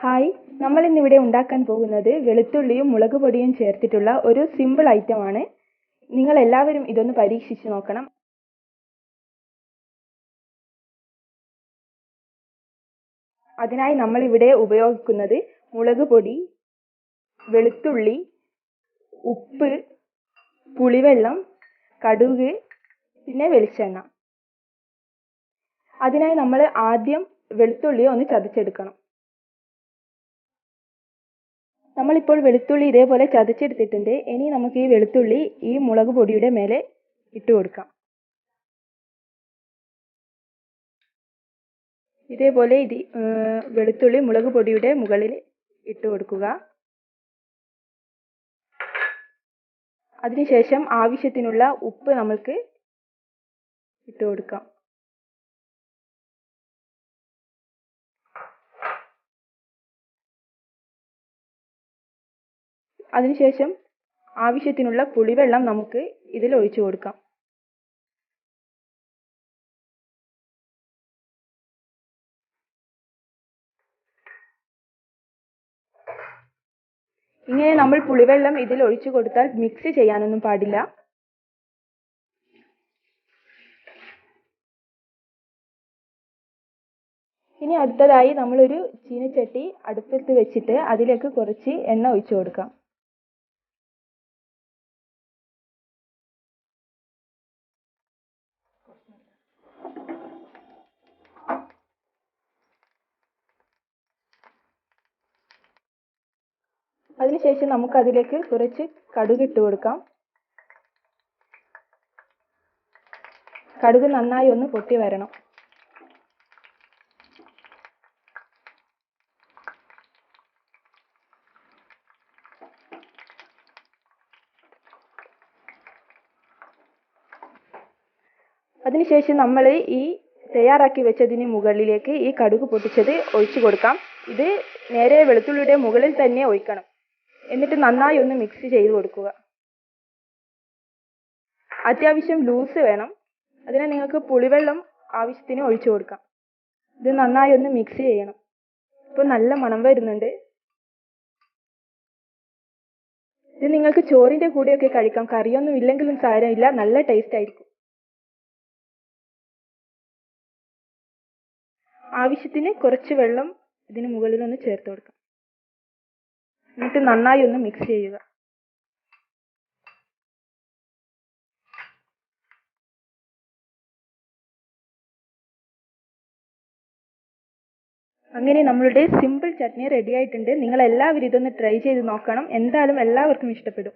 Hi, നമ്മൾ ഇന്നിവിടെ ഉണ്ടാക്കാൻ പോകുന്നത് വെളുത്തുള്ളിയും മുളക് പൊടിയും ചേർത്തിട്ടുള്ള ഒരു സിമ്പിൾ ഐറ്റമാണ്. നിങ്ങൾ എല്ലാവരും ഇതൊന്ന് പരീക്ഷിച്ച് നോക്കണം. അതിനായി നമ്മൾ ഇവിടെ ഉപയോഗിക്കുന്നത് മുളക് പൊടി, വെളുത്തുള്ളി, ഉപ്പ്, പുളിവെള്ളം, കടുക്, പിന്നെ വെളിച്ചെണ്ണ. അതിനായി നമ്മൾ ആദ്യം വെളുത്തുള്ളി ഒന്ന് ചതച്ചെടുക്കണം. നമ്മളിപ്പോൾ വെളുത്തുള്ളി ഇതേപോലെ ചതച്ചെടുത്തിട്ടുണ്ട്. ഇനി നമുക്ക് ഈ വെളുത്തുള്ളി ഈ മുളക് പൊടിയുടെ മേലെ ഇട്ട് കൊടുക്കാം. ഇതേപോലെ വെളുത്തുള്ളി മുളക് പൊടിയുടെ മുകളിൽ ഇട്ട് കൊടുക്കുക. അതിനുശേഷം ആവശ്യത്തിനുള്ള ഉപ്പ് നമുക്ക് ഇട്ട് കൊടുക്കാം. അതിനുശേഷം ആവശ്യത്തിനുള്ള പുളിവെള്ളം നമുക്ക് ഇതിൽ ഒഴിച്ചു കൊടുക്കാം. ഇങ്ങനെ നമ്മൾ പുളിവെള്ളം ഇതിൽ ഒഴിച്ചു കൊടുത്താൽ മിക്സ് ചെയ്യാനൊന്നും പാടില്ല. ഇനി അടുത്തതായി നമ്മളൊരു ചീനച്ചട്ടി അടുപ്പത്ത് വെച്ചിട്ട് അതിലേക്ക് കുറച്ച് എണ്ണ ഒഴിച്ചു കൊടുക്കാം. അതിനുശേഷം നമുക്ക് അതിലേക്ക് കുറച്ച് കടുക് ഇട്ട് കൊടുക്കാം. കടുക് നന്നായി ഒന്ന് പൊട്ടി വരണം. അതിനുശേഷം നമ്മൾ ഈ തയ്യാറാക്കി വെച്ചതിന് മുകളിലേക്ക് ഈ കടുക് പൊട്ടിച്ചത് ഒഴിച്ചു കൊടുക്കാം. ഇത് നേരെ വെളുത്തുള്ളിയുടെ മുകളിൽ തന്നെ ഒഴിക്കണം. എന്നിട്ട് നന്നായി ഒന്ന് മിക്സ് ചെയ്ത് കൊടുക്കുക. അത്യാവശ്യം ലൂസ് വേണം. അതിന് നിങ്ങൾക്ക് പുളിവെള്ളം ആവശ്യത്തിന് ഒഴിച്ചു കൊടുക്കാം. ഇത് നന്നായി ഒന്ന് മിക്സ് ചെയ്യണം. ഇപ്പോൾ നല്ല മണം വരുന്നുണ്ട്. ഇത് നിങ്ങൾക്ക് ചോറിന്റെ കൂടെയൊക്കെ കഴിക്കാം. കറിയൊന്നും ഇല്ലെങ്കിലും സാരമില്ല, നല്ല ടേസ്റ്റ് ആയിരിക്കും. ആവശ്യത്തിന് കുറച്ച് വെള്ളം ഇതിന് മുകളിൽ ഒന്ന് ചേർത്ത് കൊടുക്കാം. എന്നിട്ട് നന്നായി ഒന്ന് മിക്സ് ചെയ്യുക. അങ്ങനെ നമ്മളുടെ സിമ്പിൾ ചട്നി റെഡി ആയിട്ടുണ്ട്. നിങ്ങൾ എല്ലാവരും ഇതൊന്ന് ട്രൈ ചെയ്ത് നോക്കണം. എന്തായാലും എല്ലാവർക്കും ഇഷ്ടപ്പെടും.